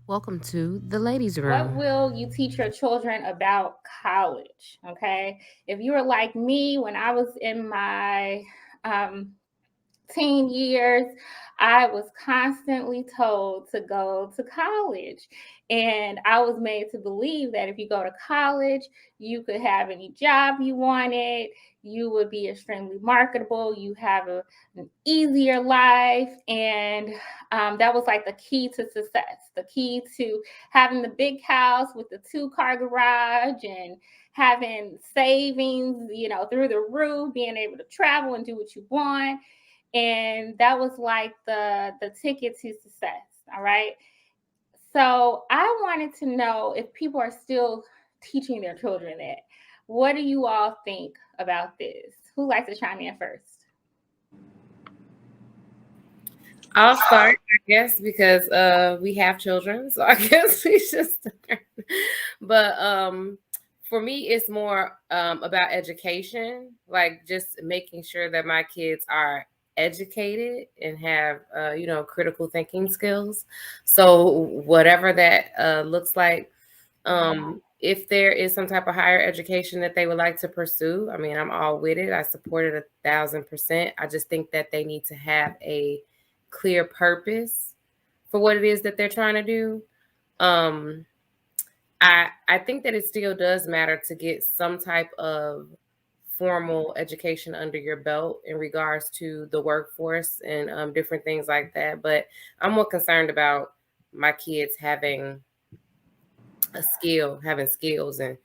Welcome to the ladies' What room. will you teach your children about college? Okay. If you were like me when I was in my um, teen years, I was constantly told to go to college. And I was made to believe that if you go to college, you could have any job you wanted, you would be extremely marketable, you have an easier life. And that was like the key to success, the key to having the big house with the two-car garage and having savings, through the roof, being able to travel and do what you want. And that was like the ticket to success. All right. So I wanted to know if people are still teaching their children that. What do you all think about this? Who likes to chime in first? I'll start, I guess, because we have children, so I guess we should start. But for me, it's more about education, like just making sure that my kids are educated and have critical thinking skills. So whatever that looks like, if there is some type of higher education that they would like to pursue, I mean, I'm all with it. I support it 1,000%. I just think that they need to have a clear purpose for what it is that they're trying to do. Um, I think that it still does matter to get some type of formal education under your belt in regards to the workforce and different things like that. But I'm more concerned about my kids having having skills and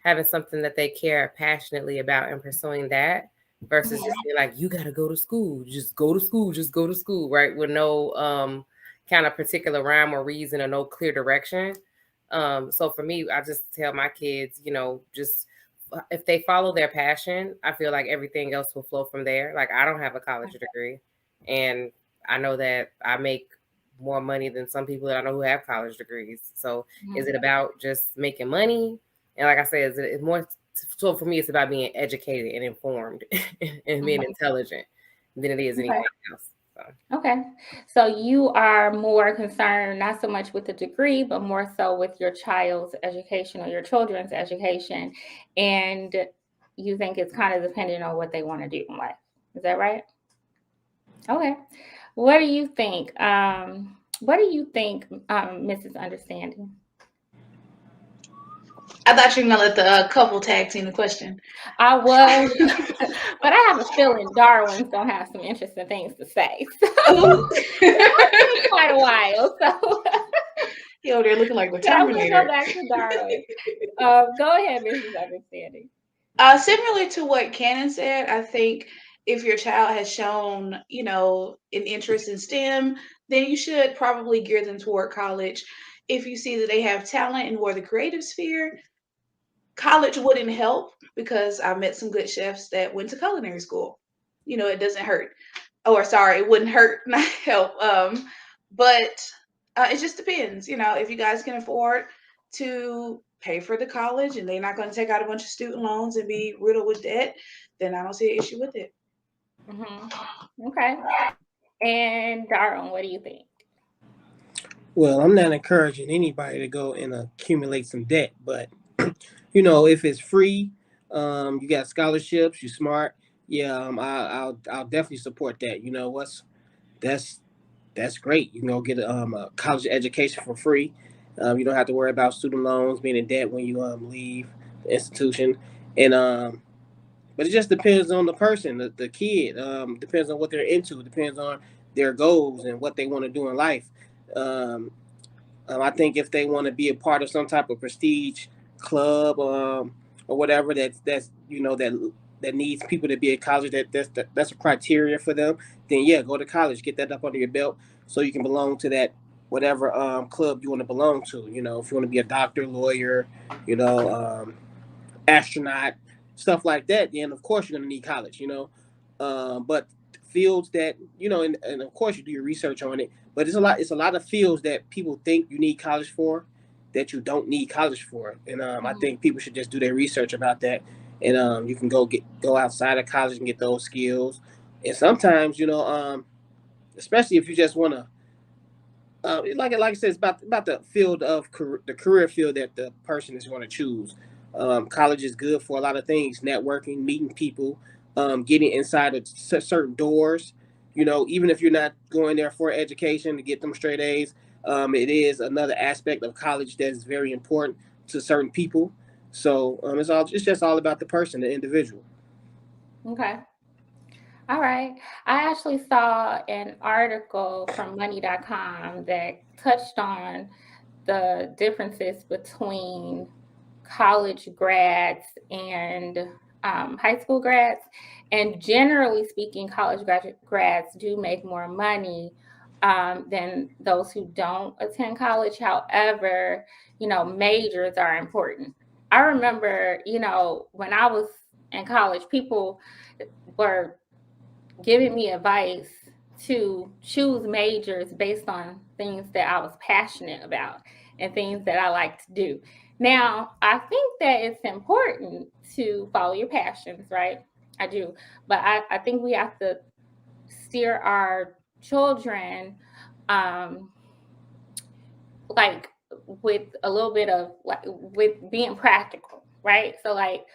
having something that they care passionately about and pursuing that versus just being like, you got to go to school, just go to school, just go to school, right? With no kind of particular rhyme or reason or no clear direction. So for me, I just tell my kids, just if they follow their passion, I feel like everything else will flow from there. Like I don't have a college degree, and I know that I make more money than some people that I know who have college degrees. So is it about just making money? And like I said, it's more so for me, it's about being educated and informed and being intelligent than it is Okay. anything else. So. Okay. So you are more concerned not so much with the degree, but more so with your child's education or your children's education. And you think it's kind of dependent on what they want to do in life. Is that right? Okay. What do you think? Mrs. Understanding? I thought you were gonna let the couple tag team the question. I was, but I have a feeling Darwin's gonna have some interesting things to say. Oh, So it's been quite a while. So he over there looking like the yeah, we'll go Terminator. back to Darwin. Go ahead, Mrs. Understanding. Similar to what Cannon said, I think if your child has shown, an interest in STEM, then you should probably gear them toward college. If you see that they have talent in more the creative sphere, college wouldn't help because I met some good chefs that went to culinary school. It doesn't hurt. Or sorry, it wouldn't hurt, not help. But it just depends. If you guys can afford to pay for the college and they're not going to take out a bunch of student loans and be riddled with debt, then I don't see an issue with it. Okay. And Darwin, what do you think? Well, I'm not encouraging anybody to go and accumulate some debt, but if it's free, you got scholarships, you're smart. Yeah, I'll definitely support that. That's that's great. You can go get a college education for free. You don't have to worry about student loans, being in debt when you leave the institution, and but it just depends on the person, the kid. Depends on what they're into. Depends on their goals and what they want to do in life. Um, I think if they want to be a part of some type of prestige club or whatever that's that needs people to be at college, that's a criteria for them. Then yeah, go to college, get that up under your belt, so you can belong to that whatever club you want to belong to. If you want to be a doctor, lawyer, you know, um, astronaut, stuff like that, then of course you're gonna need college. But fields that and of course you do your research on it. But it's a lot of fields that people think you need college for that you don't need college for, and I think people should just do their research about that. And you can go outside of college and get those skills. And sometimes especially if you just want to like I said, it's about the field of the career field that the person is going to choose. College is good for a lot of things: networking, meeting people, getting inside of certain doors. You know, even if you're not going there for education to get them straight A's, it is another aspect of college that is very important to certain people. So it's just all about the person, the individual. Okay. All right. I actually saw an article from money.com that touched on the differences between college grads and high school grads. And generally speaking, college grads do make more money than those who don't attend college. However, majors are important. I remember, when I was in college, people were giving me advice to choose majors based on things that I was passionate about and things that I like to do. Now, I think that it's important to follow your passions, right? I do. But I think we have to steer our children like with a little bit of with being practical, right? So like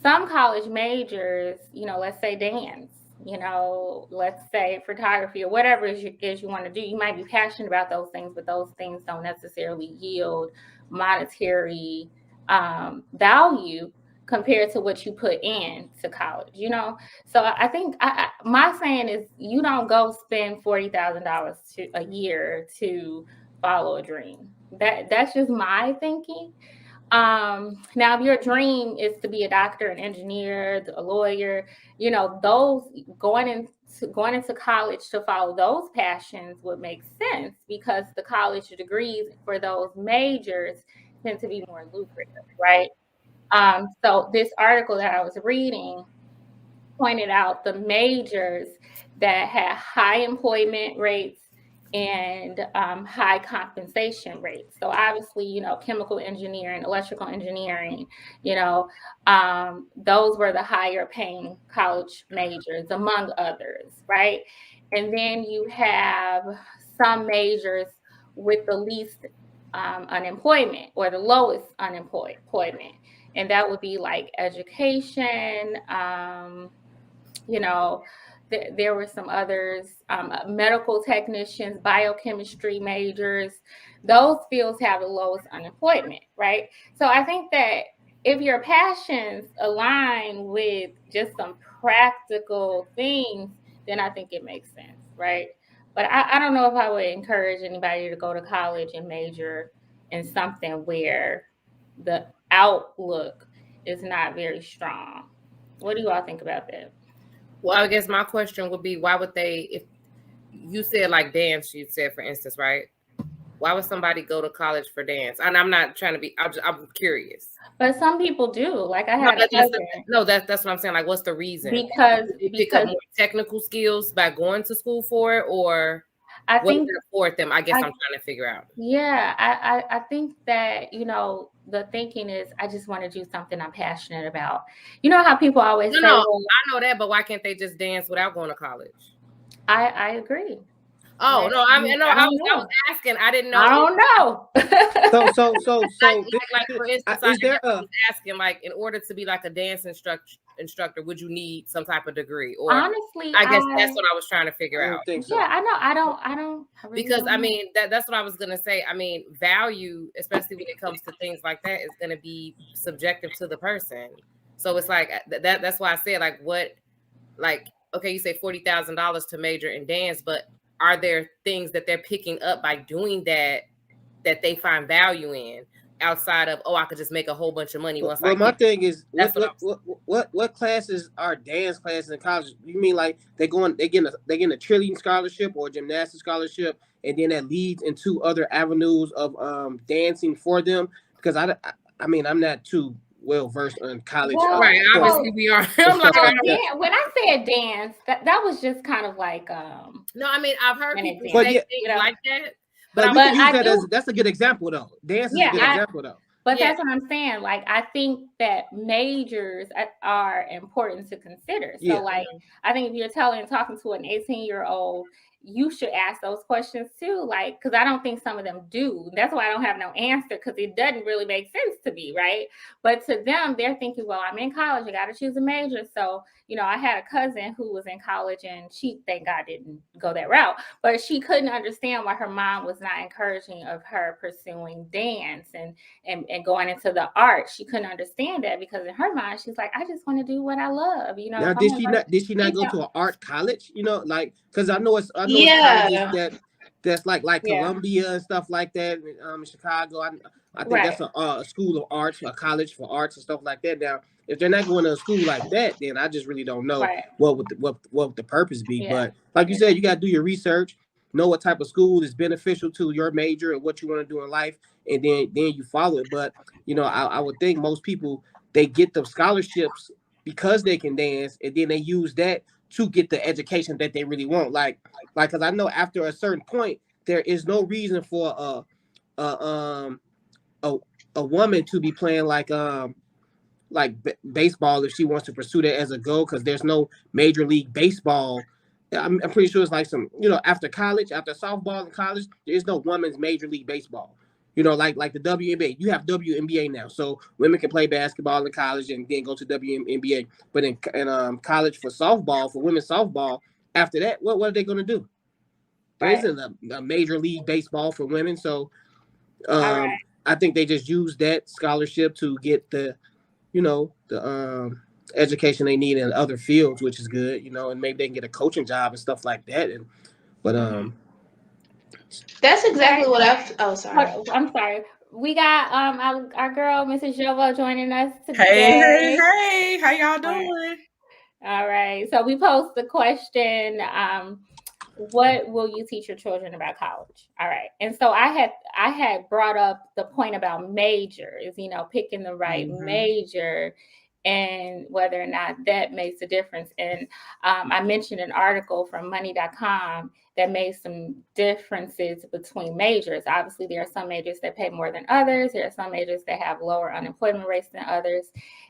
some college majors, let's say dance, let's say photography or whatever it is you want to do. You might be passionate about those things, but those things don't necessarily yield monetary value compared to what you put into college, So I think my saying is you don't go spend $40,000 a year to follow a dream. That's just my thinking. Now, if your dream is to be a doctor, an engineer, a lawyer, those going into college to follow those passions would make sense because the college degrees for those majors tend to be more lucrative, right? So this article that I was reading pointed out the majors that had high employment rates and high compensation rates. So obviously, chemical engineering, electrical engineering, those were the higher paying college majors, among others, right? And then you have some majors with the least unemployment or the lowest unemployment. And that would be like education, there were some others, medical technicians, biochemistry majors. Those fields have the lowest unemployment, right? So I think that if your passions align with just some practical things, then I think it makes sense, right? But I don't know if I would encourage anybody to go to college and major in something where the outlook is not very strong. What do you all think about that? Well, I guess my question would be, why would they, if you said like dance, you said, for instance, right? Why would somebody go to college for dance? And I'm not trying to be, I'm curious. But some people do. Like I had that's what I'm saying. Like, what's the reason? Because pick up more technical skills by going to school for it, or I think afford them? I guess I'm trying to figure out. Yeah, I think that the thinking is I just want to do something I'm passionate about. You know how people always say, well, I know that, but why can't they just dance without going to college? I agree. Oh, no, I was asking. I didn't know. I don't know. So like for instance, I was asking, like, in order to be like a dance instructor, would you need some type of degree? Or honestly, I guess that's what I was trying to figure out. So. Yeah, I know. I don't really because I mean that's what I was gonna say. I mean, value, especially when it comes to things like that, is gonna be subjective to the person. So it's like that's why I said okay, you say $40,000 to major in dance, but are there things that they're picking up by doing that they find value in outside of, I could just make a whole bunch of money once well, my thing is, what classes are dance classes in college? You mean like they're getting a cheerleading scholarship or a gymnastics scholarship, and then that leads into other avenues of dancing for them? Because I mean, I'm not too well versed in college. Right, obviously we are. When I said dance, that was just kind of like no, I mean, I've heard people say things like that. But we can use that that's a good example though. Dance is a good example though. But that's what I'm saying. Like, I think that majors are important to consider. So like, I think if you're talking to an 18-year-old you should ask those questions too. Like, because I don't think some of them do. That's why I don't have no answer, because it doesn't really make sense to me, right? But to them, they're thinking, well, I'm in college, I got to choose a major. So, you know, I had a cousin who was in college, and she, thank God, didn't go that route, but she couldn't understand why her mom was not encouraging of her pursuing dance and going into the arts. She couldn't understand that, because in her mind, she's like, I just want to do what I love. You know, Now, if I'm gonna did she not you go know, to an art college? You know, like, because I know it's colleges Yeah. that's like yeah, Columbia and stuff like that. In Chicago, I think right, that's a school of arts, a college for arts and stuff like that. Now, if they're not going to a school like that, then I just really don't know right, what would the purpose be. yeah, But like you yeah, said, you got to do your research, know what type of school is beneficial to your major and what you want to do in life, and then you follow it. But you know, I would think most people, they get the scholarships because they can dance, and then they use that to get the education that they really want. Because I know after a certain point, there is no reason for a a, a woman to be playing baseball if she wants to pursue that as a goal, because there's no major league baseball. I'm pretty sure it's like some, you know, after college, after softball in college, there's no women's major league baseball. You know, like the WNBA. You have WNBA now, so women can play basketball in college and then go to WNBA. But in college for softball, for women's softball, after that, what are they going to do? There right. isn't a major league baseball for women, so All right. I think they just use that scholarship to get the, you know, the education they need in other fields, which is good, you know, and maybe they can get a coaching job and stuff like that. And but That's exactly what Right. Oh, sorry. I'm sorry. We got our girl, Mrs. Jovo, joining us Hey, today. how y'all All right. doing? All right. So we posed the question, what will you teach your children about college? All right. And so I had brought up the point about majors, you know, picking the right major and whether or not that makes a difference. And I mentioned an article from money.com that made some differences between majors. Obviously, there are some majors that pay more than others. There are some majors that have lower unemployment rates than others.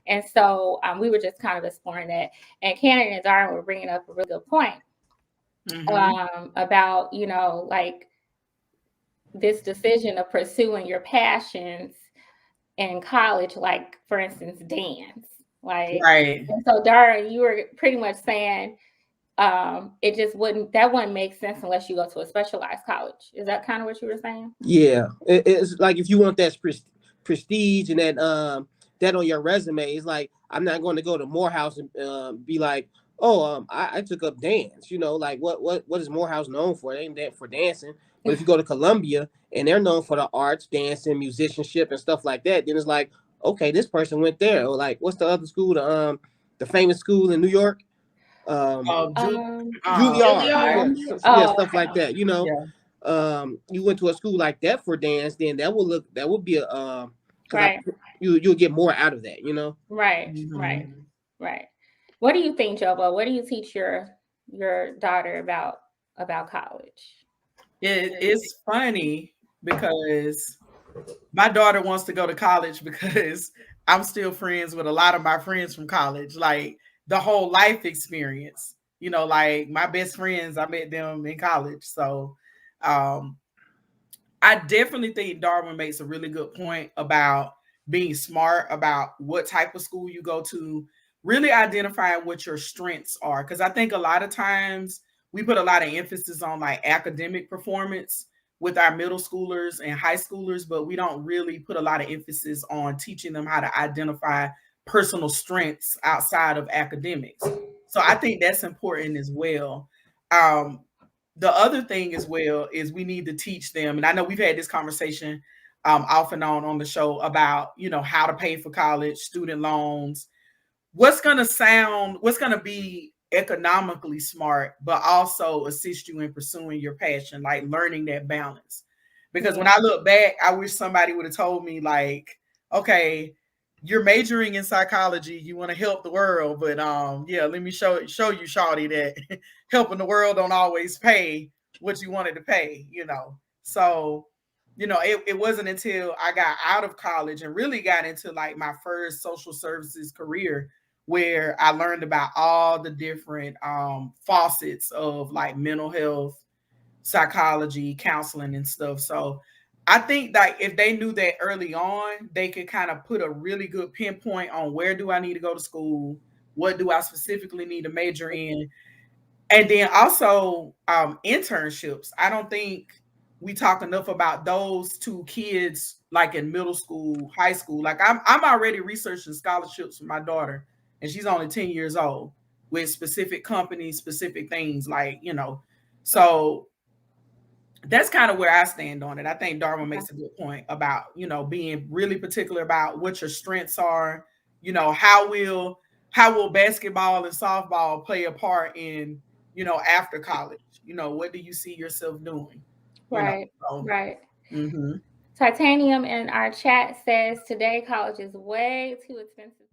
And so we were just kind of exploring that. And Cannon and Darwin were bringing up a really good point about, you know, like this decision of pursuing your passions in college, like, for instance, dance. Like, Right. and so Darwin, you were pretty much saying it just wouldn't make sense unless you go to a specialized college. Is that kind of what you were saying? yeah, it's like if you want that prestige and that on your resume, it's like, I'm not going to go to Morehouse and be like, oh, I took up dance. You know, like what is Morehouse known for? They ain't that for dancing. But if you go to Columbia and they're known for the arts, dancing, musicianship, and stuff like that, then it's like, okay, this person went there. Or like, what's the other school? The famous school in New York, Juilliard. Juilliard. yeah, Oh, stuff okay. like that. You know, Yeah. you went to a school like that for dance, then that would be a Right. you'll get more out of that. You know. Right. Right. What do you think, Jovo? What do you teach your daughter about college? It's funny because my daughter wants to go to college because I'm still friends with a lot of my friends from college, like the whole life experience. You know, like my best friends, I met them in college. So I definitely think Darwin makes a really good point about being smart about what type of school you go to, really identifying what your strengths are. Because I think a lot of times we put a lot of emphasis on like academic performance with our middle schoolers and high schoolers, but we don't really put a lot of emphasis on teaching them how to identify personal strengths outside of academics. So I think that's important as well. The other thing as well is we need to teach them, and I know we've had this conversation off and on the show about, you know, how to pay for college, student loans, what's going to be economically smart, but also assist you in pursuing your passion, like learning that balance. Because when I look back, I wish somebody would have told me like, okay, you're majoring in psychology, you want to help the world, but yeah, let me show you, shawty, that helping the world don't always pay what you wanted to pay, you know. So, you know, it wasn't until I got out of college and really got into like my first social services career where I learned about all the different faucets of like mental health psychology, counseling, and stuff. So I think that if they knew that early on, they could kind of put a really good pinpoint on where do I need to go to school, what do I specifically need to major in, and then also internships. I don't think we talk enough about those to kids like in middle school, high school. Like I'm already researching scholarships for my daughter, and she's only 10 years old, with specific companies, specific things, like, so that's kind of where I stand on it. I think Darwin makes a good point about, being really particular about what your strengths are. How will basketball and softball play a part in, after college? What do you see yourself doing? Right. So, Right. mm-hmm. Titanium in our chat says today college is way too expensive.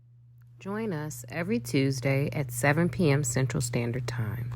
Join us every Tuesday at 7 p.m. Central Standard Time.